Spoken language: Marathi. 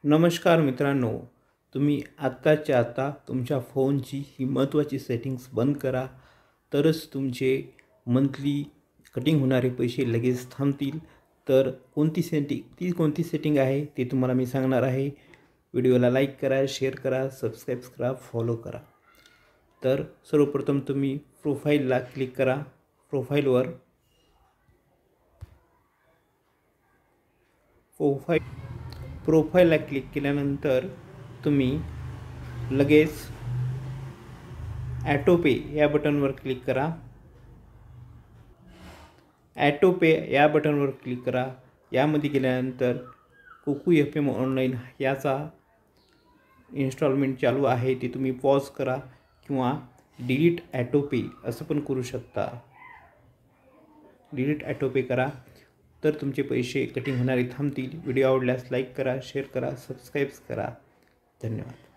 नमस्कार मित्रांनो, तुम्ही आत्ताच्या आत्ता तुमच्या फोनची ही महत्त्वाची सेटिंग्स बंद करा, तरच तुमचे मंथली कटिंग होणारे पैसे लगेच थांबतील। तर कोणती सेटिंग आहे ते तुम्हाला मी सांगणार आहे। व्हिडिओला लाईक करा, शेअर करा, सबस्क्राईब करा, फॉलो करा। तर सर्वप्रथम तुम्ही प्रोफाईलला क्लिक करा। प्रोफाईलला क्लिक केल्यानंतर तुम्ही लगेच ॲटो पे या बटनवर क्लिक करा। ॲटो पे या बटनवर क्लिक करा। यामध्ये गेल्यानंतर कुकू FM ऑनलाईन याचा इन्स्टॉलमेंट चालू आहे, ते तुम्ही पॉज करा किंवा डिलीट ॲटो पे असं पण करू शकता। डिलीट ॲटो पे करा, तर तुमचे पैसे कटिंग होणारे थांबतील। व्हिडिओ आवडल्यास लाईक करा, शेअर करा, सबस्क्राईब करा। धन्यवाद।